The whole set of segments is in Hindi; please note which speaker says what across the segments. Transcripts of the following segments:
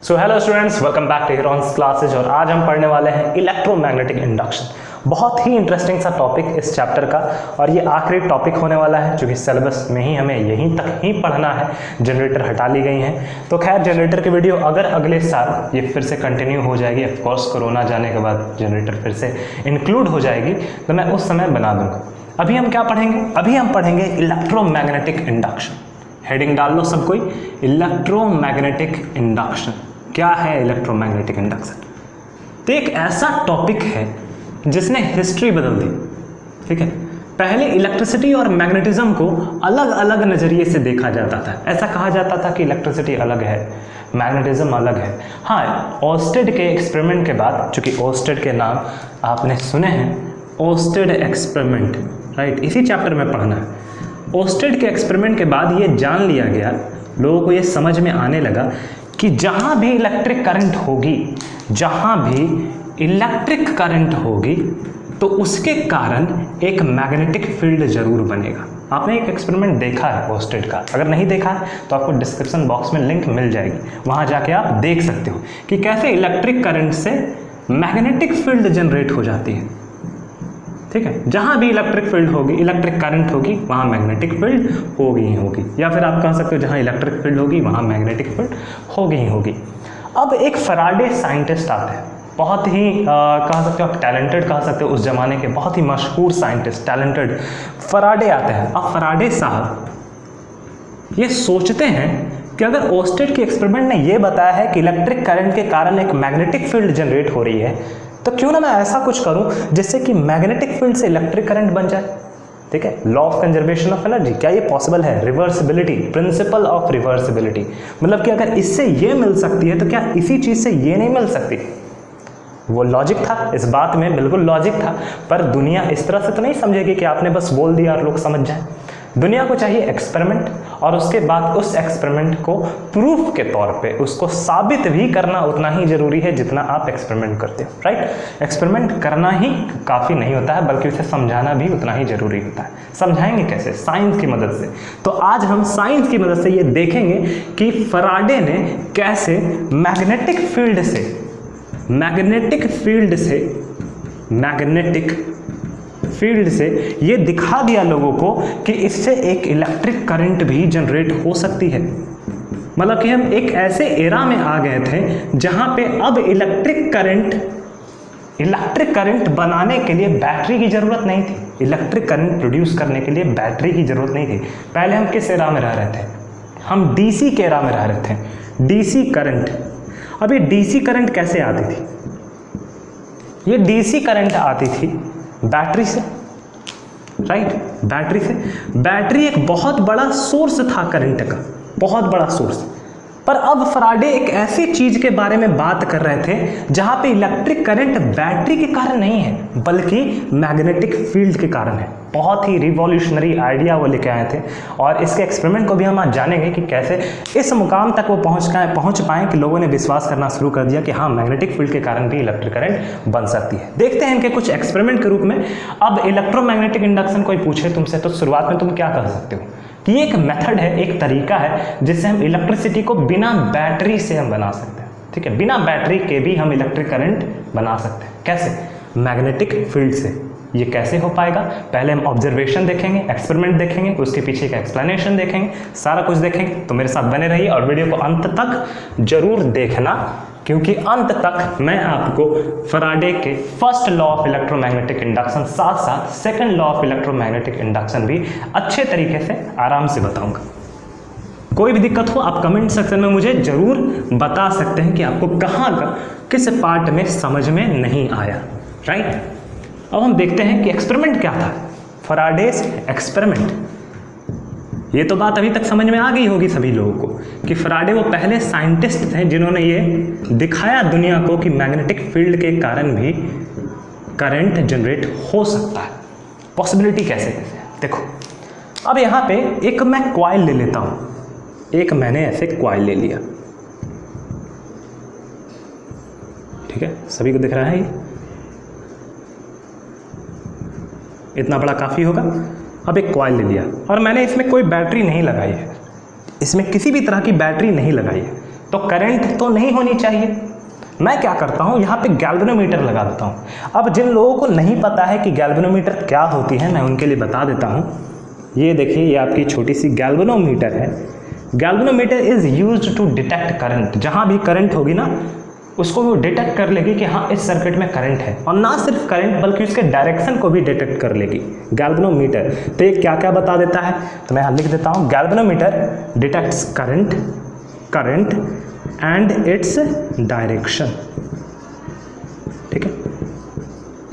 Speaker 1: So hello students, welcome back to Heron's classes. और आज हम पढ़ने वाले हैं इलेक्ट्रोमैग्नेटिक इंडक्शन। बहुत ही इंटरेस्टिंग सा टॉपिक इस चैप्टर का, और ये आखिरी टॉपिक होने वाला है क्योंकि सिलेबस में ही हमें यहीं तक ही पढ़ना है। जनरेटर हटा ली गई हैं, तो खैर जनरेटर की वीडियो अगर अगले साल ये फिर से कंटिन्यू हो जाएगी, ऑफकोर्स कोरोना जाने के बाद जनरेटर फिर से इंक्लूड हो जाएगी, तो मैं उस समय बना दूंगा। अभी हम क्या पढ़ेंगे? अभी हम पढ़ेंगे इलेक्ट्रोमैग्नेटिक इंडक्शन। हेडिंग डाल लो सब कोई, इलेक्ट्रोमैग्नेटिक इंडक्शन। क्या है इलेक्ट्रोमैग्नेटिक इंडक्शन? तो एक ऐसा टॉपिक है जिसने हिस्ट्री बदल दी। ठीक है, पहले इलेक्ट्रिसिटी और मैग्नेटिज्म को अलग अलग नज़रिए से देखा जाता था। ऐसा कहा जाता था कि इलेक्ट्रिसिटी अलग है, मैग्नेटिज्म अलग है। हाँ, ओर्स्टेड के एक्सपेरिमेंट के बाद, चूंकि ओर्स्टेड के नाम आपने सुने हैं, ओर्स्टेड एक्सपेरिमेंट, राइट, इसी चैप्टर में पढ़ना है। ओर्स्टेड के एक्सपेरिमेंट के बाद ये जान लिया गया, लोगों को ये समझ में आने लगा कि जहाँ भी इलेक्ट्रिक करंट होगी, जहाँ भी इलेक्ट्रिक करंट होगी, तो उसके कारण एक मैग्नेटिक फील्ड जरूर बनेगा। आपने एक एक्सपेरिमेंट देखा है ओर्स्टेड का, अगर नहीं देखा है तो आपको डिस्क्रिप्शन बॉक्स में लिंक मिल जाएगी, वहाँ जाके आप देख सकते हो कि कैसे इलेक्ट्रिक करंट से मैग्नेटिक फील्ड जनरेट हो जाती है। ठीक है, जहाँ भी इलेक्ट्रिक फील्ड होगी, इलेक्ट्रिक करंट होगी, वहाँ मैग्नेटिक फील्ड होगी ही होगी, या फिर आप कह सकते हो जहाँ इलेक्ट्रिक फील्ड होगी वहाँ मैग्नेटिक फील्ड होगी ही होगी। अब एक फैराडे साइंटिस्ट आते हैं, बहुत ही कह सकते हो आप टैलेंटेड कह सकते हो, उस जमाने के बहुत ही मशहूर साइंटिस्ट, टैलेंटेड फैराडे आते हैं। अब फैराडे साहब ये सोचते हैं कि अगर ओर्स्टेड के एक्सपेरिमेंट ने ये बताया है कि इलेक्ट्रिक करंट के कारण एक मैग्नेटिक फील्ड जनरेट हो रही है, तो क्यों ना मैं ऐसा कुछ करूं जिससे कि मैग्नेटिक फील्ड से इलेक्ट्रिक करंट बन जाए। ठीक है, law of conservation of energy, क्या ये पॉसिबल है? रिवर्सिबिलिटी, प्रिंसिपल ऑफ रिवर्सिबिलिटी, मतलब कि अगर इससे ये मिल सकती है तो क्या इसी चीज से ये नहीं मिल सकती? वो लॉजिक था, इस बात में बिल्कुल लॉजिक था, पर दुनिया इस तरह से तो नहीं समझेगी कि आपने बस बोल दिया और लोग समझ जाए। दुनिया को चाहिए एक्सपेरिमेंट, और उसके बाद उस एक्सपेरिमेंट को प्रूफ के तौर पे उसको साबित भी करना उतना ही जरूरी है जितना आप एक्सपेरिमेंट करते हो। राइट, एक्सपेरिमेंट करना ही काफ़ी नहीं होता है, बल्कि उसे समझाना भी उतना ही जरूरी होता है। समझाएंगे कैसे? साइंस की मदद से। तो आज हम साइंस की मदद से ये देखेंगे कि फैराडे ने कैसे मैग्नेटिक फील्ड से ये दिखा दिया लोगों को कि इससे एक इलेक्ट्रिक करंट भी जनरेट हो सकती है। मतलब कि हम एक ऐसे एरा में आ गए थे जहां पे अब इलेक्ट्रिक करंट बनाने के लिए बैटरी की जरूरत नहीं थी। इलेक्ट्रिक करंट प्रोड्यूस करने के लिए बैटरी की जरूरत नहीं थी। पहले हम किस एरा में रह रहे थे? हम डीसी के एरा में रह रहे थे। DC current. अब ये डीसी करंट कैसे आती थी? ये डीसी करंट आती थी बैटरी से, राइट, बैटरी से। बैटरी एक बहुत बड़ा सोर्स था करंट का, बहुत बड़ा सोर्स। पर अब फैराडे एक ऐसी चीज के बारे में बात कर रहे थे जहां पे इलेक्ट्रिक करंट बैटरी के कारण नहीं है, बल्कि मैग्नेटिक फील्ड के कारण है। बहुत ही रिवॉल्यूशनरी आइडिया वो लेके आए थे, और इसके एक्सपेरिमेंट को भी हम आज जानेंगे कि कैसे इस मुकाम तक वो पहुंच पाए कि लोगों ने विश्वास करना शुरू कर दिया कि हाँ, मैग्नेटिक फील्ड के कारण भी इलेक्ट्रिक करंट बन सकती है। देखते हैं इनके कुछ एक्सपेरिमेंट के रूप में। अब इलेक्ट्रोमैग्नेटिक इंडक्शन कोई पूछे तुमसे, तो शुरुआत में तुम क्या कर सकते हो कि ये एक मेथड है, एक तरीका है जिससे हम इलेक्ट्रिसिटी को बिना बैटरी से हम बना सकते हैं। ठीक है, बिना बैटरी के भी हम इलेक्ट्रिक करंट बना सकते हैं। कैसे? मैग्नेटिक फील्ड से। ये कैसे हो पाएगा? पहले हम ऑब्जर्वेशन देखेंगे, एक्सपेरिमेंट देखेंगे, उसके पीछे का एक्सप्लेनेशन देखेंगे, सारा कुछ देखेंगे। तो मेरे साथ बने रहिए और वीडियो को अंत तक जरूर देखना, क्योंकि अंत तक मैं आपको फैराडे के first law of electromagnetic induction, साथ साथ second law of electromagnetic induction भी अच्छे तरीके से आराम से बताऊंगा। कोई भी दिक्कत हो आप कमेंट सेक्शन में मुझे जरूर बता सकते हैं कि आपको कहाँ का किस पार्ट में समझ में नहीं आया। राइट, अब हम देखते हैं कि एक्सपेरिमेंट क्या था, फैराडेस एक्सपेरिमेंट। ये तो बात अभी तक समझ में आ गई होगी सभी लोगों को कि फैराडे वो पहले साइंटिस्ट थे जिन्होंने ये दिखाया दुनिया को कि मैग्नेटिक फील्ड के कारण भी करंट जनरेट हो सकता है। पॉसिबिलिटी कैसे कैसे? देखो, अब यहाँ पे एक मैं कॉइल ले लेता हूँ, एक मैंने ऐसे कॉइल ले लिया। ठीक है, सभी को दिख रहा है? ये इतना बड़ा काफ़ी होगा। अब एक कॉइल ले लिया और मैंने इसमें कोई बैटरी नहीं लगाई है, इसमें किसी भी तरह की बैटरी नहीं लगाई है। तो करंट तो नहीं होनी चाहिए। मैं क्या करता हूँ, यहाँ पे गैल्वेनोमीटर लगा देता हूँ। अब जिन लोगों को नहीं पता है कि गैल्वेनोमीटर क्या होती है, मैं उनके लिए बता देता हूँ। ये देखिए, ये आपकी छोटी सी गैल्वेनोमीटर है। Galvanometer is used to detect current. जहाँ भी करंट होगी ना, उसको वो डिटेक्ट कर लेगी कि हाँ इस सर्किट में करंट है, और ना सिर्फ करंट बल्कि उसके डायरेक्शन को भी डिटेक्ट कर लेगी गैल्वेनोमीटर। तो ये क्या क्या बता देता है, तो मैं यहाँ लिख देता हूँ। Galvanometer detects current and its direction. ठीक है,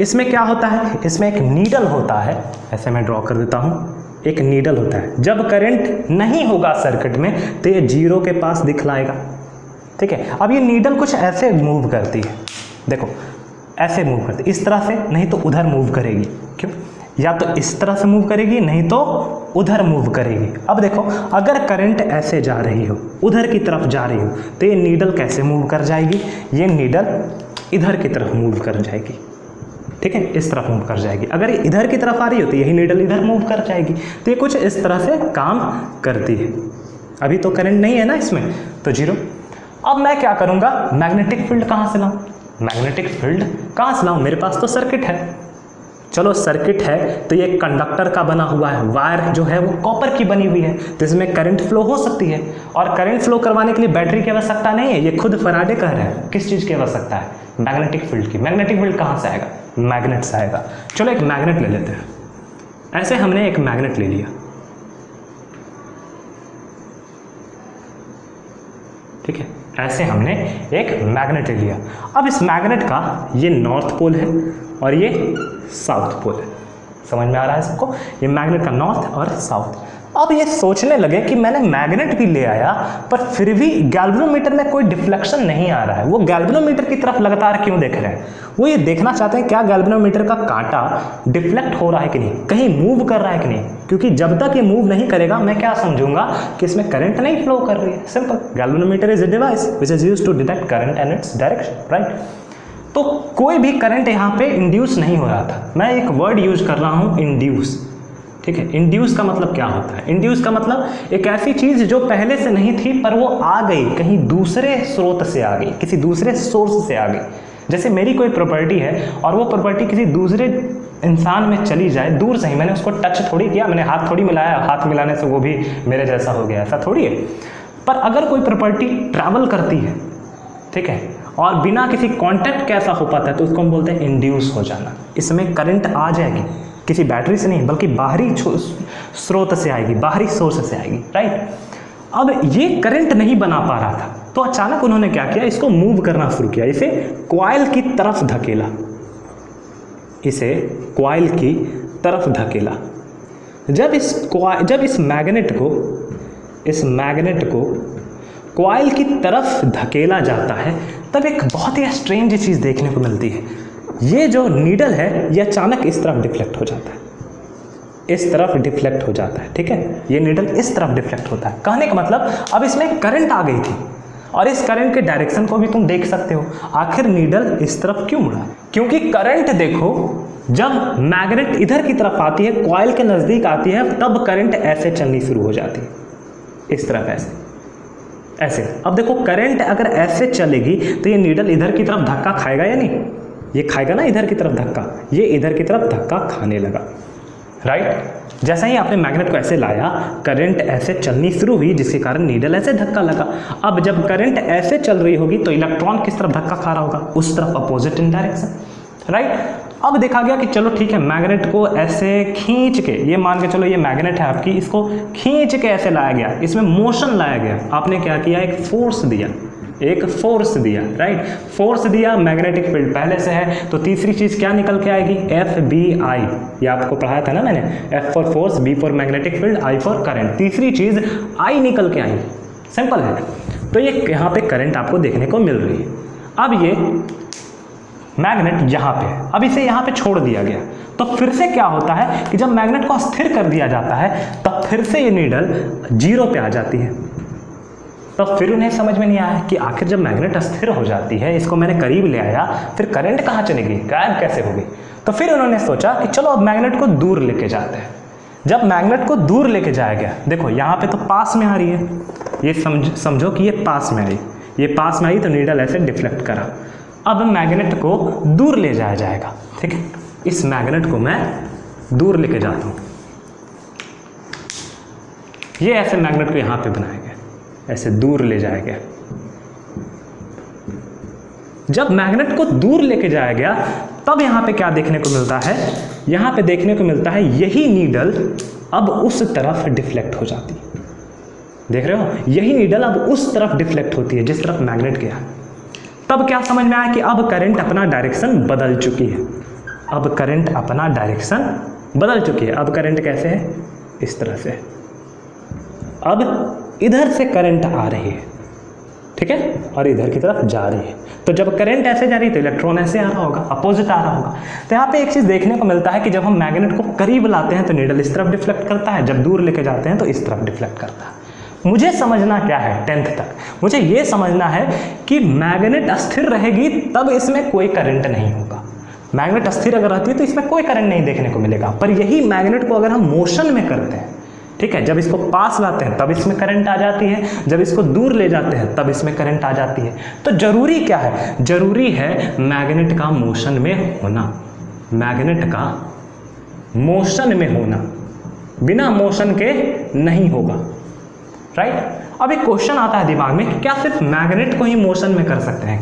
Speaker 1: इसमें क्या होता है, इसमें एक नीडल होता है, ऐसे मैं ड्रॉ कर देता हूँ। एक नीडल होता है, जब करंट नहीं होगा सर्किट में तो ये जीरो के पास दिखलाएगा। ठीक है, अब ये नीडल कुछ ऐसे मूव करती है, देखो ऐसे मूव करती है, इस तरह से, नहीं तो उधर मूव करेगी। क्यों, या तो इस तरह से मूव करेगी, नहीं तो उधर मूव करेगी। अब देखो, अगर करंट ऐसे जा रही हो, उधर की तरफ जा रही हो, तो ये नीडल कैसे मूव कर जाएगी, ये नीडल इधर की तरफ मूव कर जाएगी। ठीक है, इस तरफ मूव कर जाएगी। अगर ये इधर की तरफ आ रही हो तो यही नीडल इधर मूव कर जाएगी। तो ये कुछ इस तरह से काम करती है। अभी तो करंट नहीं है ना इसमें, तो जीरो। अब मैं क्या करूँगा, मैग्नेटिक फील्ड कहाँ से लाऊँ, मैग्नेटिक फील्ड कहाँ से लाऊँ, मेरे पास तो सर्किट है। चलो सर्किट है तो ये कंडक्टर का बना हुआ है, वायर जो है वो कॉपर की बनी हुई है, तो इसमें करंट फ्लो हो सकती है। और करंट फ्लो करवाने के लिए बैटरी की आवश्यकता नहीं है, ये खुद फैराडे कह रहे हैं। किस चीज़ की आवश्यकता है, मैग्नेटिक फील्ड की। मैग्नेटिक फील्ड कहाँ से आएगा, मैग्नेट से आएगा। चलो एक मैग्नेट ले लेते हैं। ऐसे हमने एक मैग्नेट ले लिया, ठीक है, ऐसे हमने एक मैग्नेट ले लिया। अब इस मैग्नेट का ये नॉर्थ पोल है और ये साउथ पोल है। समझ में आ रहा है सबको, ये मैग्नेट का नॉर्थ और साउथ। अब ये सोचने लगे कि मैंने मैग्नेट भी ले आया पर फिर भी गैल्वेनोमीटर में कोई डिफ्लेक्शन नहीं आ रहा है। वो गैल्वेनोमीटर की तरफ लगातार क्यों देख रहे हैं, वो ये देखना चाहते हैं क्या गैल्वेनोमीटर का कांटा डिफ्लेक्ट हो रहा है कि नहीं, कहीं मूव कर रहा है कि नहीं। क्योंकि जब तक ये मूव नहीं करेगा मैं क्या समझूंगा कि इसमें करंट नहीं फ्लो कर रही है। Simple, galvanometer is a device which is used to detect current and its direction, right. तो कोई भी करंट यहाँ पे इंड्यूस नहीं हो रहा था। मैं एक वर्ड यूज कर रहा हूँ, इंड्यूस। ठीक है, इंड्यूस का मतलब क्या होता है, इंड्यूस का मतलब एक ऐसी चीज जो पहले से नहीं थी पर वो आ गई, कहीं दूसरे स्रोत से आ गई, किसी दूसरे सोर्स से आ गई। जैसे मेरी कोई प्रॉपर्टी है और वो प्रॉपर्टी किसी दूसरे इंसान में चली जाए, दूर से ही, मैंने उसको टच थोड़ी किया, मैंने हाथ थोड़ी मिलाया, हाथ मिलाने से वो भी मेरे जैसा हो गया, ऐसा थोड़ी है। पर अगर कोई प्रॉपर्टी ट्रैवल करती है, ठीक है, और बिना किसी कांटेक्ट कैसा हो पाता है, तो उसको हम बोलते हैं इंड्यूस हो जाना। इसमें करंट आ जाएगी, किसी बैटरी से नहीं बल्कि बाहरी स्रोत से आएगी, बाहरी सोर्स से आएगी, राइट। अब ये करंट नहीं बना पा रहा था तो अचानक उन्होंने क्या किया, इसको मूव करना शुरू किया, इसे कॉइल की तरफ धकेला, इसे कॉइल की तरफ धकेला। जब इस मैग्नेट को कॉइल की तरफ धकेला जाता है तब एक बहुत ही स्ट्रेंज चीज़ देखने को मिलती है। ये जो नीडल है ये अचानक इस तरफ डिफ्लेक्ट हो जाता है, इस तरफ डिफ्लेक्ट हो जाता है। ठीक है, ये नीडल इस तरफ डिफ्लेक्ट होता है। कहने का मतलब अब इसमें करंट आ गई थी और इस करंट के डायरेक्शन को भी तुम देख सकते हो। आखिर नीडल इस तरफ क्यों मुड़ा, क्योंकि करंट देखो, जब मैग्नेट इधर की तरफ आती है, कॉइल के नज़दीक आती है, तब करंट ऐसे चलनी शुरू हो जाती है, इस तरफ ऐसे ऐसे। अब देखो करंट अगर ऐसे चलेगी तो ये नीडल इधर की तरफ धक्का खाएगा या नहीं, ये खाएगा ना इधर की तरफ धक्का, ये इधर की तरफ धक्का खाने लगा, राइट। जैसा ही आपने मैग्नेट को ऐसे लाया, करंट ऐसे चलनी शुरू हुई जिसके कारण नीडल ऐसे धक्का लगा। अब जब करंट ऐसे चल रही होगी तो इलेक्ट्रॉन किस तरफ धक्का खा रहा होगा, उस तरफ, अपोजिट इन डायरेक्शन, राइट। अब देखा गया कि चलो ठीक है, मैग्नेट को ऐसे खींच के, ये मान के चलो ये मैग्नेट है आपकी, इसको खींच के ऐसे लाया गया, इसमें मोशन लाया गया। आपने क्या किया, एक फोर्स दिया, राइट, फोर्स दिया। मैग्नेटिक फील्ड पहले से है तो तीसरी चीज़ क्या निकल के आएगी, FBI। ये आपको पढ़ाया था ना मैंने, F for force, B for magnetic field, I for current. तीसरी चीज़ I निकल के आई, सिंपल है। तो ये यहाँ पे करंट आपको देखने को मिल रही है। अब ये मैग्नेट यहाँ पे, अब इसे यहाँ पे छोड़ दिया गया तो फिर से क्या होता है कि जब मैग्नेट को स्थिर कर दिया जाता है तब फिर से ये नीडल जीरो पे आ जाती है। तो फिर उन्हें समझ में नहीं आया कि आखिर जब मैग्नेट स्थिर हो जाती है, इसको मैंने करीब ले आया, फिर करंट कहाँ चलेगी, गायब कैसे होगी। तो फिर उन्होंने सोचा कि चलो अब मैग्नेट को दूर लेके जाते हैं। जब मैग्नेट को दूर लेके जाया गया, देखो यहाँ पे तो पास में आ रही है, ये समझो कि ये पास में आई, ये पास में आई तो नीडल ऐसे डिफ्लेक्ट करा। अब मैग्नेट को दूर ले जाया जाएगा, ठीक है। इस मैग्नेट को मैं दूर लेके जाता हूँ, ये ऐसे मैग्नेट को यहाँ पे बनाया गया, ऐसे दूर ले जाया गया। जब मैग्नेट को दूर लेके जाया गया तब यहाँ पे क्या देखने को मिलता है, यहाँ पे देखने को मिलता है यही नीडल अब उस तरफ डिफ्लेक्ट हो जाती है। देख रहे हो, यही नीडल अब उस तरफ डिफ्लेक्ट होती है जिस तरफ मैग्नेट गया। तब क्या समझ में आया कि अब करंट अपना डायरेक्शन बदल चुकी है। अब करंट अपना डायरेक्शन बदल चुकी है। अब करंट कैसे है, इस तरह से। अब इधर से करंट आ रही है, ठीक है, और इधर की तरफ जा रही है। तो जब करंट ऐसे जा रही है तो इलेक्ट्रॉन ऐसे आ रहा होगा, अपोजिट आ रहा होगा। तो यहाँ पे एक चीज़ देखने को मिलता है कि जब हम मैग्नेट को करीब लाते हैं तो नीडल इस तरफ डिफ्लेक्ट करता है, जब दूर लेके जाते हैं तो इस तरफ डिफ्लेक्ट करता है। मुझे समझना क्या है 10th तक, मुझे ये समझना है कि मैग्नेट अस्थिर रहेगी तब इसमें कोई करंट नहीं होगा। मैग्नेट अस्थिर अगर रहती है तो इसमें कोई करंट नहीं देखने को मिलेगा। पर यही मैग्नेट को अगर हम मोशन में करते हैं, ठीक है, जब इसको पास लाते हैं तब इसमें करंट आ जाती है, जब इसको दूर ले जाते हैं तब इसमें करंट आ जाती है। तो जरूरी क्या है, जरूरी है मैग्नेट का मोशन में होना। मैग्नेट का मोशन में होना, बिना मोशन के नहीं होगा, राइट। अब एक क्वेश्चन आता है दिमाग में कि क्या सिर्फ मैग्नेट को ही मोशन में कर सकते हैं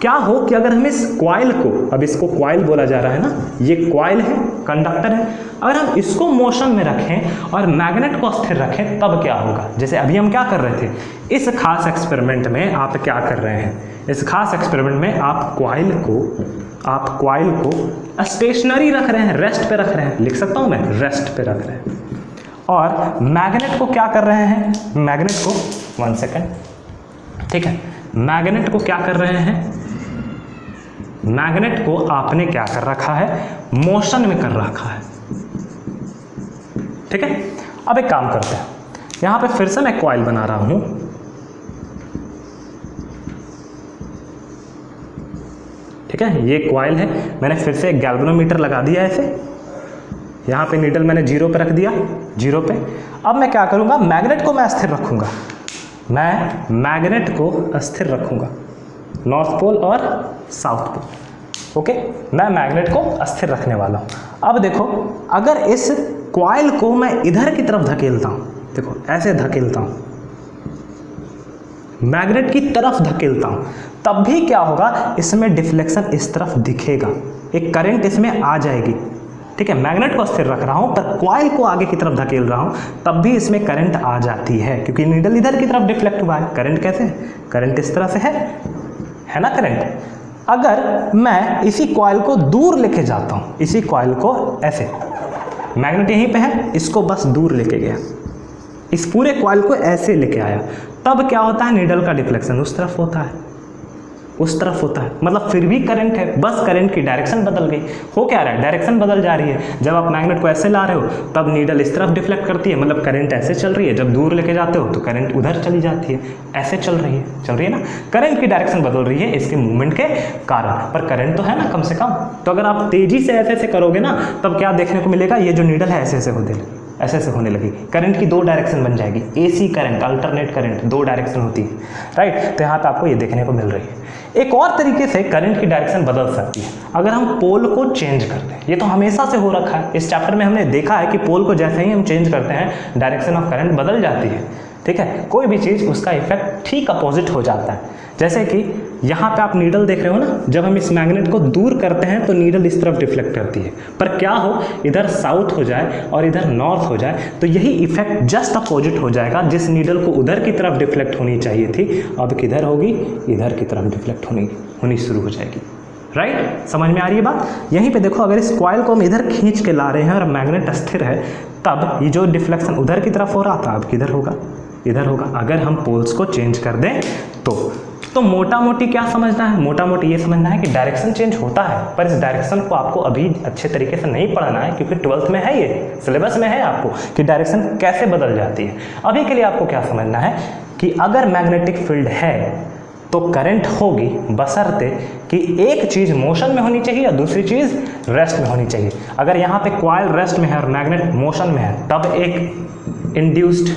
Speaker 1: क्या हो कि अगर हम इस कॉइल को, अब इसको कॉइल बोला जा रहा है ना, ये कॉइल है, कंडक्टर है, अगर हम इसको मोशन में रखें और मैग्नेट को स्थिर रखें तब क्या होगा। जैसे अभी हम क्या कर रहे थे, इस खास एक्सपेरिमेंट में आप क्या कर रहे हैं, इस खास एक्सपेरिमेंट में आप कॉइल को स्टेशनरी रख रहे हैं, रेस्ट पे रख रहे हैं, लिख सकता हूँ मैं, रेस्ट पे रख रहे हैं। और मैग्नेट को क्या कर रहे हैं, मैग्नेट को 1 सेकेंड, ठीक है, मैग्नेट को क्या कर रहे हैं, मैग्नेट को आपने क्या कर रखा है, मोशन में कर रखा है, ठीक है। अब एक काम करते हैं, यहां पे फिर से मैं कॉइल बना रहा हूं, ठीक है, ये कॉइल है, मैंने फिर से एक गैल्वेनोमीटर लगा दिया ऐसे, यहां पे नीडल मैंने 0 पे रख दिया, 0 पे। अब मैं क्या करूंगा, मैग्नेट को मैं स्थिर रखूंगा, मैं मैग्नेट को स्थिर रखूंगा, नॉर्थ पोल और साउथ पोल, ओके, मैं मैग्नेट को स्थिर रखने वाला हूं। अब देखो, अगर इस कॉइल को मैं इधर की तरफ धकेलता हूं, देखो ऐसे धकेलता हूं, मैग्नेट की तरफ धकेलता हूं, तब भी क्या होगा, इसमें डिफ्लेक्शन इस तरफ दिखेगा, एक करंट इसमें आ जाएगी, ठीक है। मैग्नेट को स्थिर रख रहा हूं पर कॉइल को आगे की तरफ धकेल रहा हूं, तब भी इसमें करंट आ जाती है, क्योंकि नीडल इधर की तरफ डिफ्लेक्ट हुआ है। करंट कैसे है, करंट इस तरह से है ना करंट। अगर मैं इसी कॉइल को दूर लेके जाता हूं, इसी कॉइल को ऐसे, मैग्नेट यहीं पे है, इसको बस दूर लेके गया, इस पूरे कॉइल को ऐसे लेके आया, तब क्या होता है, नीडल का डिफ्लेक्शन उस तरफ होता है, उस तरफ होता है, मतलब फिर भी करंट है, बस करंट की डायरेक्शन बदल गई। हो क्या रहा है, डायरेक्शन बदल जा रही है। जब आप मैग्नेट को ऐसे ला रहे हो तब नीडल इस तरफ डिफ्लेक्ट करती है, मतलब करंट ऐसे चल रही है, जब दूर लेके जाते हो तो करंट उधर चली जाती है, ऐसे चल रही है ना, करंट की डायरेक्शन बदल रही है इसके मूवमेंट के कारण, पर करंट तो है ना कम से कम। तो अगर आप तेजी से ऐसे करोगे ना, तब क्या देखने को मिलेगा, ये जो नीडल है ऐसे होने लगी, करंट की 2 डायरेक्शन बन जाएगी, AC current, alternate current, 2 direction होती है, राइट। तो यहाँ पे आपको ये देखने को मिल रही है। एक और तरीके से करंट की डायरेक्शन बदल सकती है, अगर हम पोल को चेंज करते हैं। ये तो हमेशा से हो रखा है, इस चैप्टर में हमने देखा है कि पोल को जैसे ही हम चेंज करते हैं डायरेक्शन ऑफ करंट बदल जाती है, ठीक है। कोई भी चीज़ उसका इफेक्ट ठीक अपोजिट हो जाता है। जैसे कि यहाँ पे आप नीडल देख रहे हो ना, जब हम इस मैग्नेट को दूर करते हैं तो नीडल इस तरफ डिफ्लेक्ट करती है, पर क्या हो, इधर साउथ हो जाए और इधर नॉर्थ हो जाए तो यही इफेक्ट जस्ट अपोजिट हो जाएगा। जिस नीडल को उधर की तरफ डिफ्लेक्ट होनी चाहिए थी, अब किधर होगी, इधर की तरफ डिफ्लेक्ट होनी शुरू हो जाएगी, राइट। समझ में आ रही है बात। यहीं पे देखो, अगर इस कॉइल को हम इधर खींच के ला रहे हैं और मैग्नेट स्थिर है, तब ये जो डिफ्लेक्शन उधर की तरफ हो रहा था अब किधर होगा, इधर होगा। अगर हम पोल्स को चेंज कर दें तो मोटा मोटी क्या समझना है, मोटा मोटी ये समझना है कि डायरेक्शन चेंज होता है, पर इस डायरेक्शन को आपको अभी अच्छे तरीके से नहीं पढ़ना है, क्योंकि 12th में है, ये सिलेबस में है आपको कि डायरेक्शन कैसे बदल जाती है। अभी के लिए आपको क्या समझना है कि अगर मैग्नेटिक फील्ड है तो करंट होगी, बशर्ते कि एक चीज़ मोशन में होनी चाहिए और दूसरी चीज़ रेस्ट में होनी चाहिए। अगर यहाँ पे कॉइल रेस्ट में है और मैग्नेट मोशन में है, तब एक इंड्यूस्ड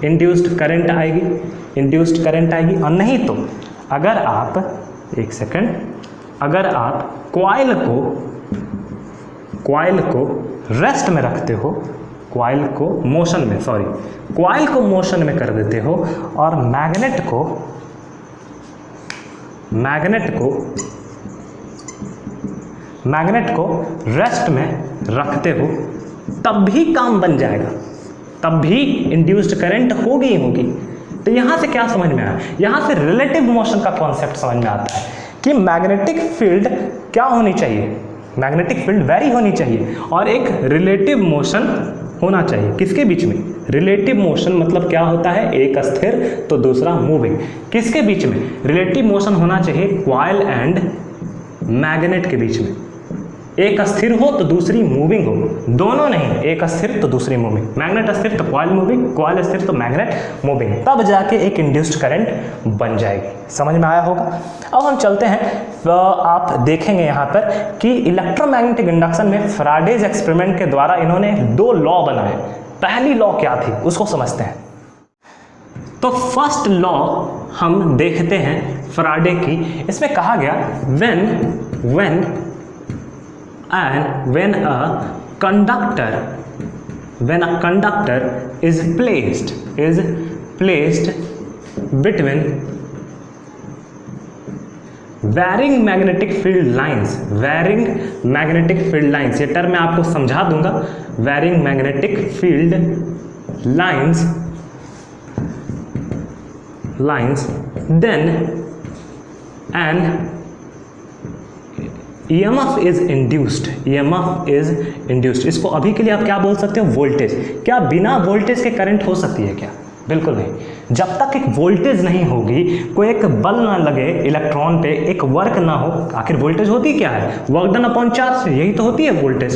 Speaker 1: इंड्यूस्ड करंट आएगी। और नहीं तो अगर आप एक सेकंड, अगर आप कॉइल को रेस्ट में रखते हो, कॉइल को मोशन में कर देते हो और मैग्नेट को रेस्ट में रखते हो, तब भी काम बन जाएगा, तब भी इंड्यूस्ड करंट होगी। तो यहाँ से क्या समझ में आया, यहाँ से रिलेटिव मोशन का कॉन्सेप्ट समझ में आता है कि मैग्नेटिक फील्ड क्या होनी चाहिए, मैग्नेटिक फील्ड वेरी होनी चाहिए और एक रिलेटिव मोशन होना चाहिए। किसके बीच में? रिलेटिव मोशन मतलब क्या होता है, एक स्थिर तो दूसरा मूविंग। किसके बीच में? रिलेटिव मोशन होना चाहिए कॉइल एंड मैग्नेट के बीच में। एक स्थिर हो तो दूसरी मूविंग हो, दोनों नहीं, एक स्थिर तो दूसरी मूविंग, मैग्नेट स्थिर तो कॉइल मूविंग, कॉइल स्थिर तो मैग्नेट मूविंग, तब जाके एक इंड्यूस्ड करंट बन जाएगी। समझ में आया होगा। अब हम चलते हैं, आप देखेंगे यहाँ पर कि इलेक्ट्रोमैग्नेटिक इंडक्शन में फैराडेज एक्सपेरिमेंट के द्वारा इन्होंने 2 लॉ बनाए। पहली लॉ क्या थी उसको समझते हैं। तो फर्स्ट लॉ हम देखते हैं फैराडे की। इसमें कहा गया when a conductor is placed between varying magnetic field lines, ये टर्म मैं आपको समझा दूंगा, varying magnetic field lines, then an EMF is induced। इसको अभी के लिए आप क्या बोल सकते हो, वोल्टेज। क्या बिना वोल्टेज के करंट हो सकती है क्या? बिल्कुल नहीं। जब तक एक वोल्टेज नहीं होगी, कोई एक बल ना लगे इलेक्ट्रॉन पे, एक वर्क ना हो, आखिर वोल्टेज होती क्या है, वर्क डन अपॉन चार्ज, यही तो होती है voltage,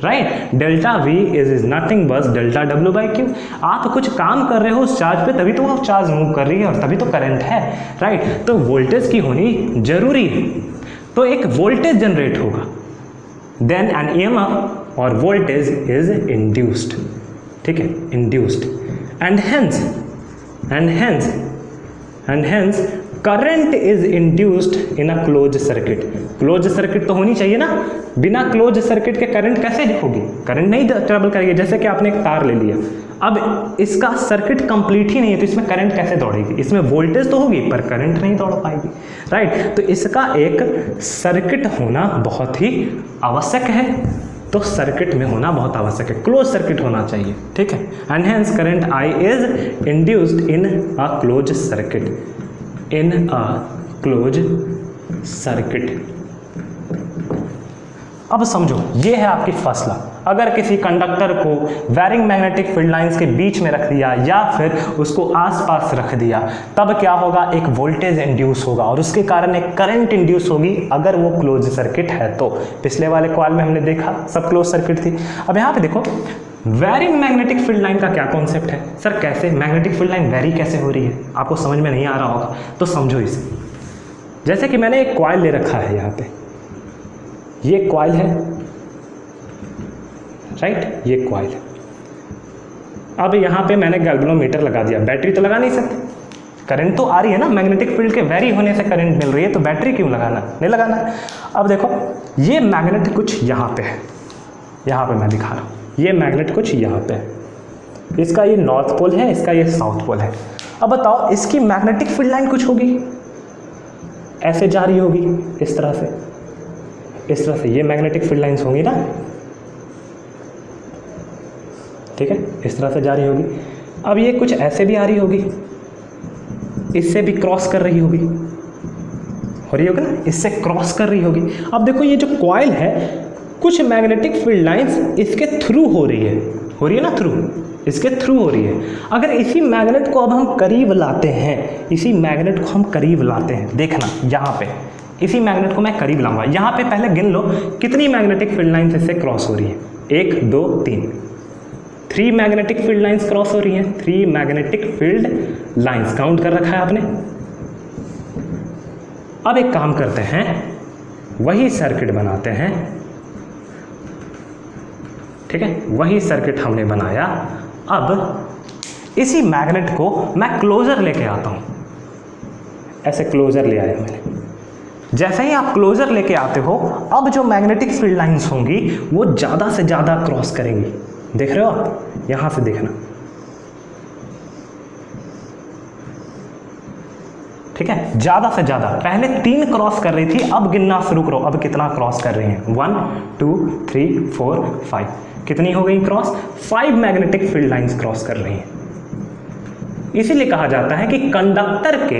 Speaker 1: right. Delta V is nothing बस डेल्टा W/Q। आप कुछ काम कर रहे हो उस चार्ज पे, तभी तो वो चार्ज मूव कर रही है और तभी तो करंट है, राइट। तो वोल्टेज की होनी जरूरी है, तो एक वोल्टेज जनरेट होगा, देन एन EMF और वोल्टेज इज इंड्यूस्ड, ठीक है, induced, and hence current is induced in a close circuit. Close circuit तो होनी चाहिए ना, बिना क्लोज सर्किट के करंट कैसे होगी, करंट नहीं ट्रेवल करेगी। जैसे कि आपने एक तार ले लिया, अब इसका सर्किट कंप्लीट ही नहीं है तो इसमें करंट कैसे दौड़ेगी, इसमें वोल्टेज तो होगी पर करंट नहीं दौड़ पाएगी, राइट। तो इसका एक सर्किट होना बहुत ही आवश्यक है, तो सर्किट में होना बहुत आवश्यक है, क्लोज सर्किट होना चाहिए, ठीक है। And hence current I is induced in a close circuit, अब समझो, ये है आपकी फर्स्ट लॉ। अगर किसी कंडक्टर को वैरिंग मैग्नेटिक फील्ड लाइंस के बीच में रख दिया या फिर उसको आसपास रख दिया, तब क्या होगा, एक वोल्टेज इंड्यूस होगा और उसके कारण एक करंट इंड्यूस होगी, अगर वो क्लोज सर्किट है तो। पिछले वाले कॉल में हमने देखा सब क्लोज सर्किट थी। अब यहाँ पे देखो, वैरिंग मैग्नेटिक फील्ड लाइन का क्या कॉन्सेप्ट है। सर कैसे मैग्नेटिक फील्ड लाइन वेरी कैसे हो रही है, आपको समझ में नहीं आ रहा होगा, तो समझो इसे। जैसे कि मैंने एक कॉइल ले रखा है, यहाँ पे ये कॉइल है, राइट, ये कॉइल है। अब यहाँ पे मैंने गैल्वेनोमीटर लगा दिया, बैटरी तो लगा नहीं सकते, करंट तो आ रही है ना, मैग्नेटिक फील्ड के वेरी होने से करंट मिल रही है, तो बैटरी क्यों लगाना, नहीं लगाना। अब देखो, ये मैग्नेट कुछ यहाँ पे है, यहाँ पे मैं दिखा रहा हूँ, ये मैग्नेट कुछ यहाँ पे है, इसका ये नॉर्थ पोल है, इसका ये साउथ पोल है। अब बताओ, इसकी मैग्नेटिक फील्ड लाइन कुछ होगी, ऐसे जा रही होगी, इस तरह से, इस तरह से ये मैग्नेटिक फील्ड लाइंस होंगी ना, ठीक है, इस तरह से जा रही होगी। अब ये कुछ ऐसे भी आ रही होगी, इससे भी क्रॉस कर रही होगी, हो रही होगी ना, इससे क्रॉस कर रही होगी। अब देखो, ये जो कॉइल है, कुछ मैग्नेटिक फील्ड लाइंस इसके थ्रू हो रही है ना, थ्रू, इसके थ्रू हो रही है। अगर इसी मैग्नेट को अब हम करीब लाते हैं, इसी मैग्नेट को हम करीब लाते हैं, देखना यहाँ पे, इसी मैग्नेट को मैं करीब लाऊंगा, यहाँ पे पहले गिन लो कितनी मैग्नेटिक फील्ड लाइंस इससे क्रॉस हो रही है, 1 2 3, 3 मैग्नेटिक फील्ड लाइंस क्रॉस हो रही हैं, 3 मैग्नेटिक फील्ड लाइंस काउंट कर रखा है आपने। अब एक काम करते हैं, वही सर्किट बनाते हैं, ठीक है, वही सर्किट हमने बनाया। अब इसी मैग्नेट को मैं क्लोजर लेके आता हूँ, ऐसे क्लोजर ले आया मैंने। जैसे ही आप क्लोजर लेके आते हो, अब जो मैग्नेटिक फील्ड लाइंस होंगी वो ज़्यादा से ज़्यादा क्रॉस करेंगी। देख रहे हो आप, यहाँ से देखना, ठीक है, ज़्यादा से ज़्यादा। पहले 3 क्रॉस कर रही थी, अब गिनना शुरू करो, अब कितना क्रॉस कर रही हैं, 1 2 3 4 5, कितनी हो गई cross, 5 magnetic field lines cross कर रही हैं। इसीलिए कहा जाता है कि कंडक्टर के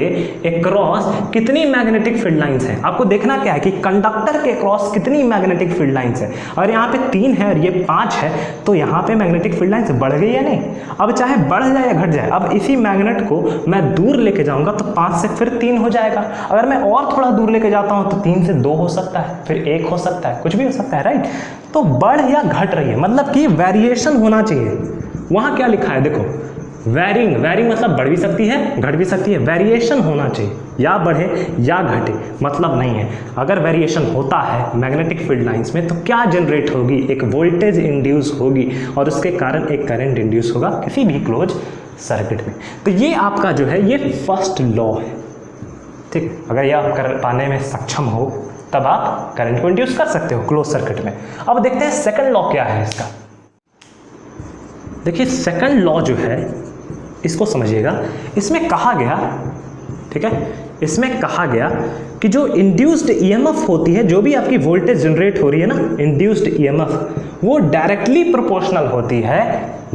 Speaker 1: अक्रॉस कितनी मैग्नेटिक फील्ड लाइंस हैं। आपको देखना क्या है कि कंडक्टर के अक्रॉस कितनी मैग्नेटिक फील्ड लाइंस है। और यहाँ पे 3 है और ये 5 है, तो यहाँ पे मैग्नेटिक फील्ड लाइंस बढ़ गई या नहीं। अब चाहे बढ़ जाए या घट जाए, अब इसी मैग्नेट को मैं दूर लेके जाऊंगा तो 5 से फिर 3 हो जाएगा। अगर मैं और थोड़ा दूर लेके जाता हूँ तो 3 से 2 हो सकता है, फिर 1 हो सकता है, कुछ भी हो सकता है, राइट। तो बढ़ या घट रही है, मतलब कि वेरिएशन होना चाहिए। वहाँ क्या लिखा है देखो, वेरिंग, वेरिंग मतलब बढ़ भी सकती है घट भी सकती है, वेरिएशन होना चाहिए, या बढ़े या घटे मतलब नहीं है। अगर वेरिएशन होता है मैग्नेटिक फील्ड लाइंस में तो क्या जनरेट होगी, एक वोल्टेज इंड्यूस होगी और उसके कारण एक करंट इंड्यूस होगा किसी भी क्लोज सर्किट में। तो ये आपका जो है ये फर्स्ट लॉ है, ठीक। अगर ये आप कर पाने में सक्षम हो तब आप करंट को इंड्यूस कर सकते हो क्लोज सर्किट में। अब देखते हैं सेकंड लॉ क्या है इसका। देखिए सेकंड लॉ जो है इसको समझिएगा। इसमें कहा गया, ठीक है, इसमें कहा गया कि जो इंड्यूस्ड ईएमएफ होती है, जो भी आपकी वोल्टेज जनरेट हो रही है ना, इंड्यूस्ड ईएमएफ, वो डायरेक्टली प्रोपोर्शनल होती है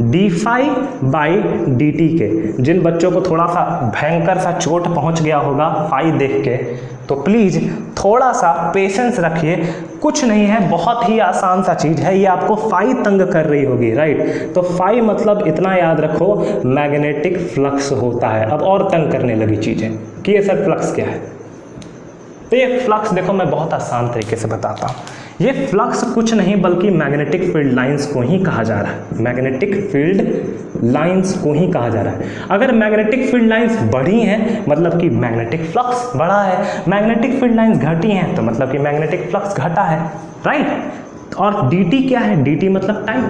Speaker 1: d phi by d t के। जिन बच्चों को थोड़ा सा भयंकर सा चोट पहुंच गया होगा फाई देख के, तो प्लीज़ थोड़ा सा पेशेंस रखिए, कुछ नहीं है, बहुत ही आसान सा चीज़ है। ये आपको फाई तंग कर रही होगी, राइट। तो फाई मतलब इतना याद रखो, मैग्नेटिक फ्लक्स होता है। अब और तंग करने लगी चीज़ें कि ये सर फ्लक्स क्या है। तो ये फ्लक्स देखो मैं बहुत आसान तरीके से बताता हूँ। ये फ्लक्स कुछ नहीं बल्कि मैग्नेटिक फील्ड लाइंस को ही कहा जा रहा है, मैग्नेटिक फील्ड लाइंस को ही कहा जा रहा है। अगर मैग्नेटिक फील्ड लाइंस बढ़ी हैं मतलब कि मैग्नेटिक फ्लक्स बढ़ा है, मैग्नेटिक फील्ड लाइंस घटी हैं तो मतलब कि मैग्नेटिक फ्लक्स घटा है, राइट। और dt क्या है, dt मतलब टाइम।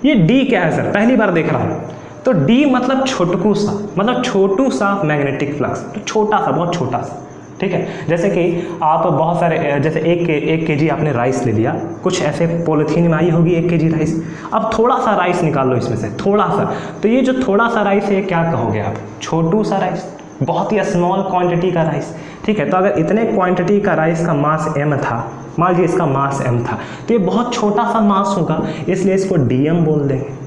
Speaker 1: ये d क्या है सर, पहली बार देख रहा हूँ। तो d मतलब छोटकू सा, मतलब छोटू सा मैग्नेटिक फ्लक्स, तो छोटा सा, बहुत छोटा सा, ठीक है। जैसे कि आप बहुत सारे, जैसे एक केजी आपने राइस ले लिया, कुछ ऐसे पॉलिथीन में आई होगी 1 केजी राइस। अब थोड़ा सा राइस निकाल लो इसमें से, थोड़ा सा, तो ये जो थोड़ा सा राइस है क्या कहोगे आप, छोटू सा राइस, बहुत ही स्मॉल क्वांटिटी का राइस, ठीक है। तो अगर इतने क्वांटिटी का राइस का मास m था, मान लीजिए इसका मास m था, तो ये बहुत छोटा सा मास होगा, इसलिए इसको dm बोल देंगे।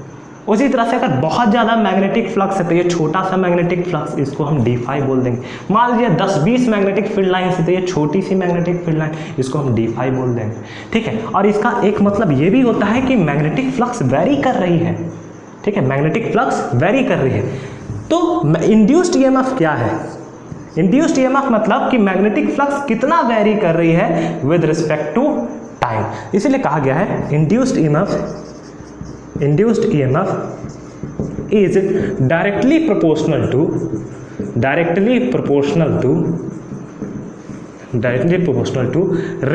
Speaker 1: उसी तरह से अगर बहुत ज़्यादा मैग्नेटिक फ्लक्स है तो ये छोटा सा मैग्नेटिक फ्लक्स, इसको हम d5 बोल देंगे। मान लीजिए 10-20 मैग्नेटिक फील्ड लाइन है तो ये छोटी सी मैग्नेटिक फील्ड लाइन, इसको हम d5 बोल देंगे, ठीक है। और इसका एक मतलब ये भी होता है कि मैग्नेटिक फ्लक्स वेरी कर रही है, ठीक है, मैग्नेटिक फ्लक्स वेरी कर रही है। तो इंड्यूस्ड ईएमएफ क्या है, इंड्यूस्ड ईएमएफ मतलब कि मैग्नेटिक फ्लक्स कितना वेरी कर रही है विद रिस्पेक्ट टू टाइम। इसीलिए कहा गया है induced EMF is directly proportional to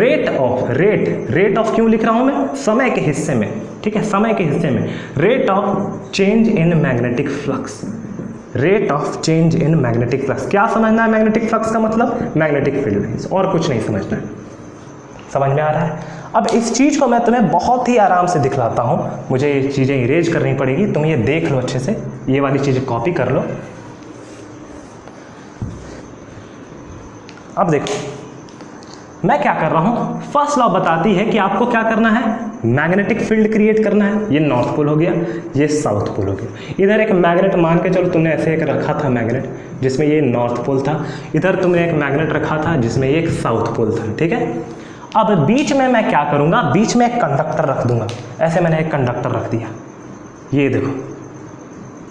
Speaker 1: rate of क्यों लिख रहा हूं मैं, समय के हिस्से में, ठीक है, समय के हिस्से में, rate of change in magnetic flux, rate of change in magnetic flux. क्या समझना है मैग्नेटिक फ्लक्स का मतलब, मैग्नेटिक फील्ड लाइंस, और कुछ नहीं समझना है। समझ में आ रहा है। अब इस चीज़ को मैं तुम्हें बहुत ही आराम से दिखलाता हूँ, मुझे ये चीज़ें इरेज करनी पड़ेगी, तुम ये देख लो अच्छे से, ये वाली चीज़ें कॉपी कर लो। अब देखो मैं क्या कर रहा हूँ, फर्स्ट लॉ बताती है कि आपको क्या करना है, मैग्नेटिक फील्ड क्रिएट करना है। ये नॉर्थ पोल हो गया, ये साउथ पोल हो गया। इधर एक मैग्नेट मान के चलो, तुमने ऐसे एक रखा था मैग्नेट जिसमें ये नॉर्थ पोल था, इधर तुमने एक मैग्नेट रखा था जिसमें ये एक साउथ पोल था, ठीक है। अब बीच में मैं क्या करूँगा, बीच में एक कंडक्टर रख दूंगा। ऐसे मैंने एक कंडक्टर रख दिया, ये देखो,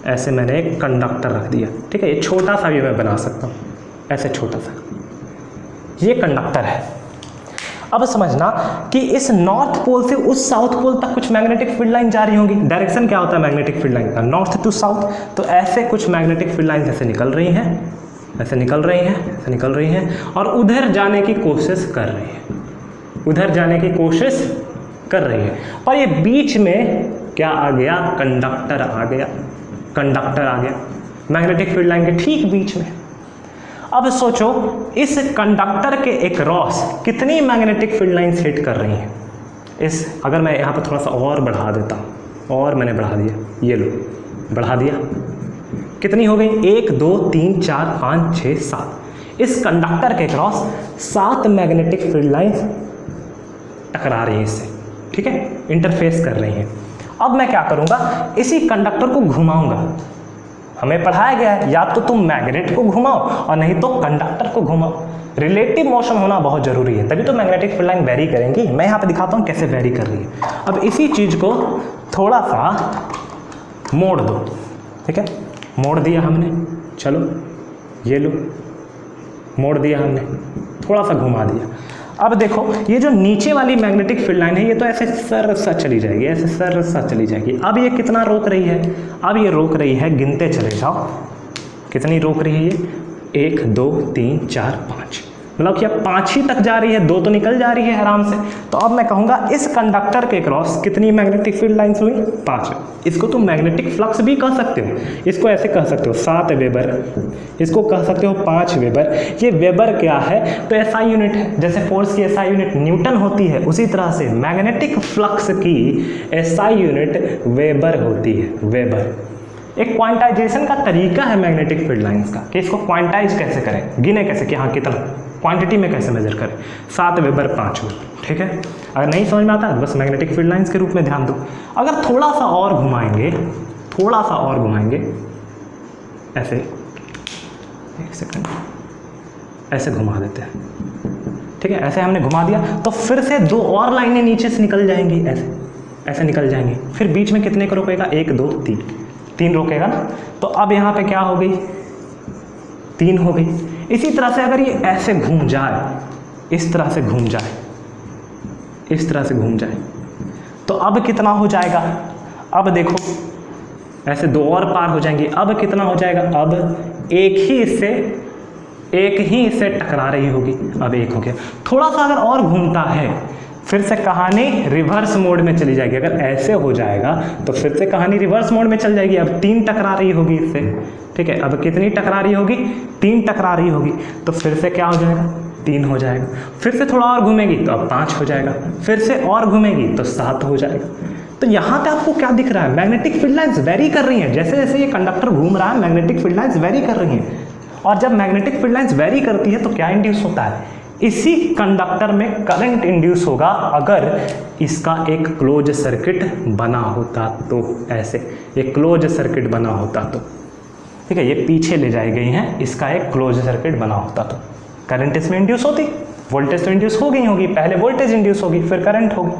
Speaker 1: ऐसे मैंने एक कंडक्टर रख दिया, ठीक है। ये छोटा सा भी मैं बना सकता हूँ, ऐसे छोटा सा, ये कंडक्टर है। अब समझना कि इस नॉर्थ पोल से उस साउथ पोल तक कुछ मैग्नेटिक फील्ड लाइन जा रही होंगी। डायरेक्शन क्या होता है मैग्नेटिक फील्ड लाइन का, नॉर्थ टू साउथ। तो ऐसे कुछ मैग्नेटिक फील्ड लाइन ऐसे निकल रही हैं, ऐसे निकल रही हैं, ऐसे निकल रही हैं, और उधर जाने की कोशिश कर रही है, उधर जाने की कोशिश कर रही है। और ये बीच में क्या आ गया, कंडक्टर आ गया, कंडक्टर आ गया मैग्नेटिक फील्ड लाइन के ठीक बीच में। अब सोचो इस कंडक्टर के अक्रॉस कितनी मैग्नेटिक फील्ड लाइंस हिट कर रही हैं। इस अगर मैं यहाँ पर थोड़ा सा और बढ़ा देता हूँ, और मैंने बढ़ा दिया, ये लो बढ़ा दिया, कितनी हो गई 1 2 3 4 5 6 7। इस कंडक्टर के क्रॉस 7 मैग्नेटिक फील्ड लाइंस टकरा रही हैं इससे, ठीक है, इंटरफेस कर रही हैं। अब मैं क्या करूँगा, इसी कंडक्टर को घुमाऊँगा। हमें पढ़ाया गया है या तो तुम मैग्नेट को घुमाओ और नहीं तो कंडक्टर को घुमाओ। रिलेटिव मोशन होना बहुत जरूरी है, तभी तो मैग्नेटिक फील्ड लाइन वेरी करेंगी। मैं यहाँ पे दिखाता हूँ कैसे वेरी कर रही है। अब इसी चीज़ को थोड़ा सा मोड़ दो, ठीक है, मोड़ दिया हमने, चलो ये लो मोड़ दिया हमने, थोड़ा सा घुमा दिया। अब देखो ये जो नीचे वाली मैग्नेटिक फील्ड लाइन है ये तो ऐसे सर सा चली जाएगी, ऐसे सर सा चली जाएगी। अब ये कितना रोक रही है, अब ये रोक रही है, गिनते चले जाओ कितनी रोक रही है ये, 1 2 3 4 5, मतलब कि अब 5 ही तक जा रही है, 2 तो निकल जा रही है आराम से। तो अब मैं कहूँगा इस कंडक्टर के क्रॉस कितनी मैग्नेटिक फील्ड लाइंस हुई, 5। इसको तुम मैग्नेटिक फ्लक्स भी कह सकते हो, इसको ऐसे कह सकते हो 7 वेबर, इसको कह सकते हो 5 वेबर। ये वेबर क्या है, तो एसआई यूनिट है। जैसे फोर्स की एसआई यूनिट न्यूटन होती है, उसी तरह से मैग्नेटिक फ्लक्स की एसआई यूनिट वेबर होती है, वेबर। एक क्वांटाइजेशन का तरीका है मैग्नेटिक फील्ड लाइंस का कि इसको क्वांटाइज कैसे करें, गिने कैसे कि हाँ कितना, क्वांटिटी में कैसे मेजर करें। 7 वेबर 5 वेबर, ठीक है। अगर नहीं समझ में आता तो बस मैग्नेटिक फील्ड लाइंस के रूप में ध्यान दो। अगर थोड़ा सा और घुमाएंगे, थोड़ा सा और घुमाएंगे, ऐसे 1 सेकंड, ऐसे घुमा देते हैं, ठीक है, ऐसे हमने घुमा दिया तो फिर से 2 और लाइनें नीचे से निकल जाएंगी, ऐसे ऐसे निकल जाएंगी। फिर बीच में कितने को रोकेगा, 1 2 3 रोकेगा ना। तो अब यहाँ पे क्या हो गई, 3 हो गई। इसी तरह से अगर ये ऐसे घूम जाए, इस तरह से घूम जाए, इस तरह से घूम जाए, तो अब कितना हो जाएगा, अब देखो ऐसे 2 और पार हो जाएंगे, अब कितना हो जाएगा, अब एक ही इससे टकरा रही होगी, अब 1 हो गया। थोड़ा सा अगर और घूमता है फिर से कहानी रिवर्स मोड में चली जाएगी। अगर ऐसे हो जाएगा तो फिर से कहानी रिवर्स मोड में चल जाएगी। अब 3 टकरा रही होगी इससे, ठीक है, अब कितनी टकरा रही होगी, 3 टकरा रही होगी, तो फिर से क्या हो जाएगा, 3 हो जाएगा। फिर से थोड़ा और घूमेगी तो अब 5 हो जाएगा, फिर से और घूमेगी तो 7 हो जाएगा। तो यहाँ पे आपको क्या दिख रहा है, मैग्नेटिक फील्ड लाइंस वेरी कर रही हैं। जैसे जैसे ये कंडक्टर घूम रहा है मैग्नेटिक फील्ड लाइंस वेरी कर रही हैं। और जब मैग्नेटिक फील्ड लाइंस वेरी करती है तो क्या इंड्यूस होता है, इसी कंडक्टर में करंट इंड्यूस होगा अगर इसका एक क्लोज सर्किट बना होता तो, ऐसे एक क्लोज सर्किट बना होता तो, ठीक है, ये पीछे ले जाई गई हैं, इसका एक क्लोज सर्किट बना होता तो करंट इसमें इंड्यूस होती, वोल्टेज तो इंड्यूस हो गई होगी, पहले वोल्टेज इंड्यूस होगी फिर करंट होगी,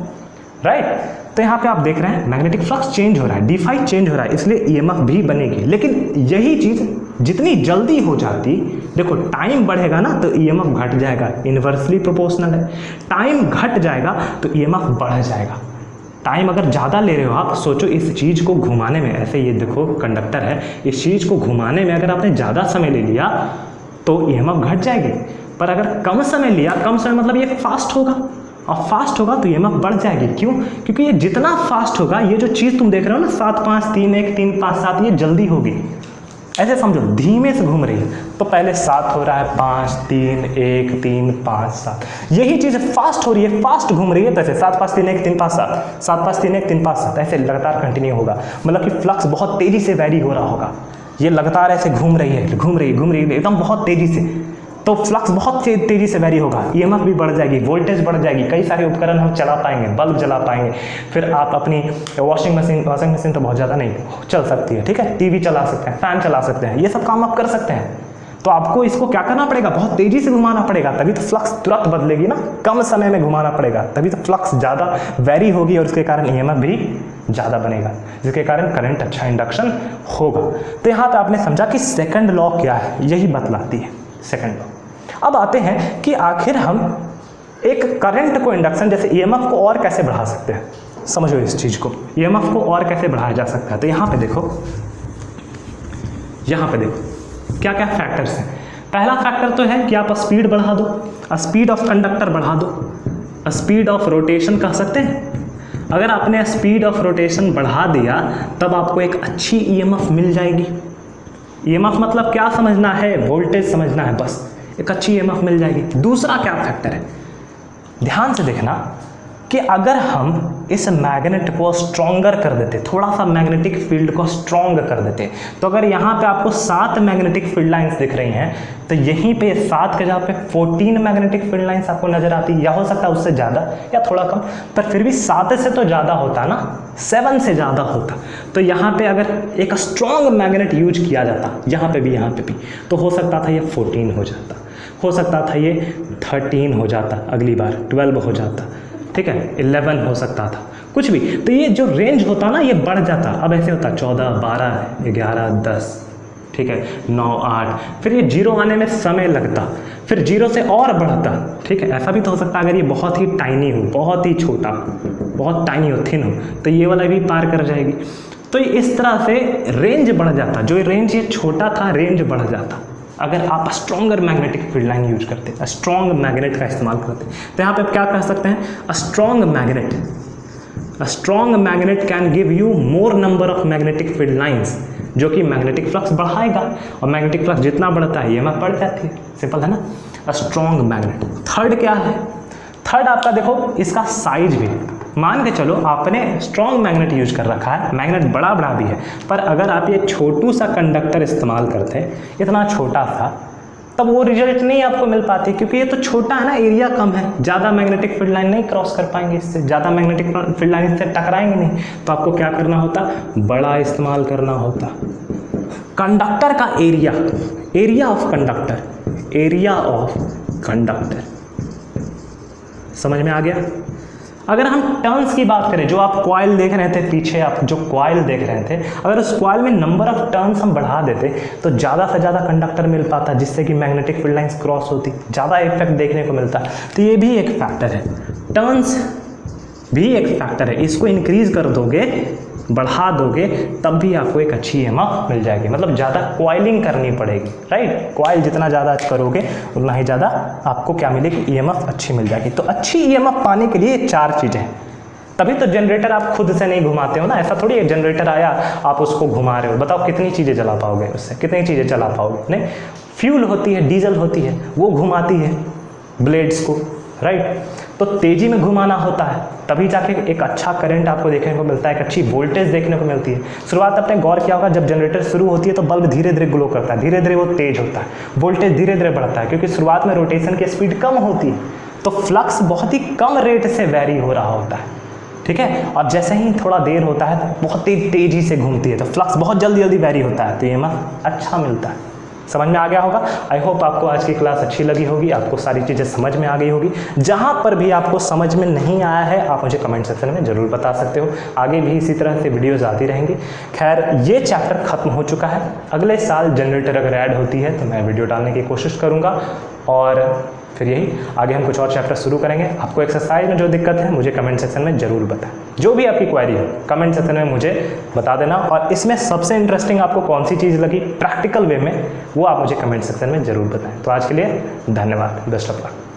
Speaker 1: राइट। तो यहाँ पे आप देख रहे हैं मैग्नेटिक फ्लक्स चेंज हो रहा है, डी फाई चेंज हो रहा है, इसलिए ईएमएफ भी बनेगी। लेकिन यही चीज़ जितनी जल्दी हो जाती, देखो टाइम बढ़ेगा ना तो ईएमएफ घट जाएगा, इन्वर्सली प्रोपोर्शनल है। टाइम घट जाएगा तो ईएमएफ बढ़ जाएगा। टाइम अगर ज़्यादा ले रहे हो आप, सोचो इस चीज़ को घुमाने में, ऐसे ये देखो कंडक्टर है, इस चीज़ को घुमाने में अगर आपने ज़्यादा समय ले लिया तो ईएमएफ घट जाएगी। पर अगर कम समय लिया, कम समय मतलब ये फास्ट होगा, और फास्ट होगा तो ईएमएफ बढ़ जाएगी। क्यों? क्योंकि ये जितना फास्ट होगा, ये जो चीज़ तुम देख रहे हो ना 7 5 3 1 3 5 7, ये जल्दी होगी। ऐसे समझो धीमे से घूम रही है तो पहले 7 हो रहा है, 5 3 1 3 5 7, यही चीज़ फास्ट हो रही है, फास्ट घूम रही है। तो ऐसे 7 5 3 1 3 5 7, 7 5 3 1 3 5 7, ऐसे लगातार कंटिन्यू होगा। मतलब कि फ्लक्स बहुत तेज़ी से वैरी हो रहा होगा, ये लगातार ऐसे घूम रही है एकदम बहुत तेज़ी से, तो फ्लक्स बहुत तेज़ी से वैरी होगा, ईएमएफ भी बढ़ जाएगी, वोल्टेज बढ़ जाएगी, कई सारे उपकरण हम चला पाएंगे, बल्ब जला पाएंगे, फिर आप अपनी वॉशिंग मशीन तो बहुत ज़्यादा नहीं चल सकती है, ठीक है, टीवी चला सकते हैं, फैन चला सकते हैं, ये सब काम आप कर सकते हैं। तो आपको इसको क्या करना पड़ेगा, बहुत तेज़ी से घुमाना पड़ेगा, तभी तो फ्लक्स तुरंत बदलेगी ना, कम समय में घुमाना पड़ेगा, तभी तो फ्लक्स ज़्यादा वैरी होगी और उसके कारण ईएमएफ भी ज़्यादा बनेगा, जिसके कारण करंट अच्छा इंडक्शन होगा। तो यहाँ पे आपने समझा कि सेकंड लॉ क्या है, यही बतलाती है सेकंड लॉ। अब आते हैं कि आखिर हम एक करंट को, इंडक्शन जैसे ईएमएफ को और कैसे बढ़ा सकते हैं। समझो इस चीज़ को, ईएमएफ को और कैसे बढ़ाया जा सकता है। तो यहाँ पे देखो क्या क्या फैक्टर्स हैं। पहला फैक्टर तो है कि आप स्पीड बढ़ा दो, स्पीड ऑफ कंडक्टर बढ़ा दो, स्पीड ऑफ रोटेशन कह सकते हैं। अगर आपने स्पीड ऑफ रोटेशन बढ़ा दिया तब आपको एक अच्छी ईएमएफ मिल जाएगी। ईएमएफ मतलब क्या समझना है, वोल्टेज समझना है, बस एक अच्छी ईएमएफ मिल जाएगी। दूसरा क्या फैक्टर है, ध्यान से देखना कि अगर हम इस मैग्नेट को स्ट्रॉन्गर कर देते, थोड़ा सा मैग्नेटिक फील्ड को स्ट्रॉन्ग कर देते, तो अगर यहाँ पे आपको 7 मैग्नेटिक फील्ड लाइंस दिख रही हैं तो यहीं पे 7 के जगह पे 14 मैग्नेटिक फील्ड लाइंस आपको नजर आती, या हो सकता है उससे ज़्यादा या थोड़ा कम, पर फिर भी 7 से तो ज़्यादा होता ना, 7 से ज़्यादा होता। तो यहाँ पे अगर एक स्ट्रॉन्ग मैग्नेट यूज किया जाता, यहाँ पे भी, तो हो सकता था ये 14 हो जाता, हो सकता था ये 13 हो जाता, अगली बार 12 हो जाता, ठीक है, 11 हो सकता था, कुछ भी। तो ये जो रेंज होता ना ये बढ़ जाता। अब ऐसे होता 14, 12, 11, 10, ठीक है, 9, 8, फिर ये 0 आने में समय लगता, फिर 0 से और बढ़ता, ठीक है। ऐसा भी तो हो सकता है अगर ये बहुत ही टाइनी हो, बहुत ही छोटा, बहुत टाइनी हो, थिन हो, तो ये वाला भी पार कर जाएगी। तो इस तरह से रेंज बढ़ जाता, जो रेंज ये छोटा था रेंज बढ़ जाता अगर आप stronger magnetic field line use करते, स्ट्रॉन्ग मैग्नेट का इस्तेमाल करते। तो यहाँ पे आप क्या कह सकते हैं, a strong magnet can give you more number of magnetic field lines, जो कि मैग्नेटिक फ्लक्स बढ़ाएगा, और मैग्नेटिक फ्लक्स जितना बढ़ता है ईएमएफ बढ़ जाती है। सिंपल है ना, अ स्ट्रॉन्ग मैग्नेट। थर्ड क्या है, थर्ड आपका देखो इसका साइज भी, मान के चलो आपने स्ट्रॉन्ग मैग्नेट यूज कर रखा है, मैग्नेट बड़ा बड़ा भी है, पर अगर आप ये छोटू सा कंडक्टर इस्तेमाल करते, इतना छोटा सा, तब वो रिजल्ट नहीं आपको मिल पाती, क्योंकि ये तो छोटा है ना, एरिया कम है, ज़्यादा मैग्नेटिक फील्ड लाइन नहीं क्रॉस कर पाएंगे, इससे ज़्यादा मैग्नेटिक फील्ड लाइन से टकराएंगे नहीं। तो आपको क्या करना होता, बड़ा इस्तेमाल करना होता। कंडक्टर का एरिया ऑफ कंडक्टर समझ में आ गया। अगर हम टर्न्स की बात करें, जो आप कॉइल देख रहे थे पीछे, आप जो कॉइल देख रहे थे, अगर उस कॉइल में नंबर ऑफ टर्न्स हम बढ़ा देते तो ज़्यादा से ज़्यादा कंडक्टर मिल पाता, जिससे कि मैग्नेटिक फील्ड लाइंस क्रॉस होती, ज़्यादा इफेक्ट देखने को मिलता। तो ये भी एक फैक्टर है, टर्न्स भी एक फैक्टर है। इसको इंक्रीज कर दोगे, बढ़ा दोगे, तब भी आपको एक अच्छी ईएमएफ मिल जाएगी। मतलब ज़्यादा कॉइलिंग करनी पड़ेगी, राइट। कॉइल जितना ज़्यादा करोगे उतना ही ज़्यादा आपको क्या मिलेगी, ईएमएफ अच्छी मिल जाएगी। तो अच्छी ईएमएफ पाने के लिए 4 चीज़ें हैं। तभी तो जनरेटर आप खुद से नहीं घुमाते हो ना, ऐसा थोड़ी है जनरेटर आया आप उसको घुमा रहे हो। बताओ कितनी चीज़ें जला पाओगे उससे, कितनी चीज़ें चला पाओगे? नहीं, फ्यूल होती है, डीजल होती है, वो घुमाती है ब्लेड्स को, राइट। तो तेज़ी में घुमाना होता है, तभी जाके एक अच्छा करंट आपको देखने को मिलता है, एक अच्छी वोल्टेज देखने को मिलती है। शुरुआत आपने गौर किया होगा, जब जनरेटर शुरू होती है तो बल्ब धीरे धीरे ग्लो करता है, धीरे धीरे वो तेज होता है, वोल्टेज धीरे धीरे बढ़ता है, क्योंकि शुरुआत में रोटेशन की स्पीड कम होती है, तो फ्लक्स बहुत ही कम रेट से वेरी हो रहा होता है, ठीक है। और जैसे ही थोड़ा देर होता है तो बहुत तेजी से घूमती है, तो फ्लक्स बहुत जल्दी जल्दी वेरी होता है, तो ईएमएफ अच्छा मिलता है। समझ में आ गया होगा। आई होप आपको आज की क्लास अच्छी लगी होगी, आपको सारी चीज़ें समझ में आ गई होगी। जहाँ पर भी आपको समझ में नहीं आया है आप मुझे कमेंट सेक्शन में ज़रूर बता सकते हो, आगे भी इसी तरह से वीडियोज़ आती रहेंगी। खैर ये चैप्टर ख़त्म हो चुका है, अगले साल जनरेटर अगर ऐड होती है तो मैं वीडियो डालने की कोशिश करूँगा, और फिर यही आगे हम कुछ और चैप्टर शुरू करेंगे। आपको एक्सरसाइज में जो दिक्कत है मुझे कमेंट सेक्शन में ज़रूर बताएं, जो भी आपकी क्वेरी हो कमेंट सेक्शन में मुझे बता देना। और इसमें सबसे इंटरेस्टिंग आपको कौन सी चीज़ लगी प्रैक्टिकल वे में, वो आप मुझे कमेंट सेक्शन में ज़रूर बताएं। तो आज के लिए धन्यवाद, बेस्ट ऑफ लक।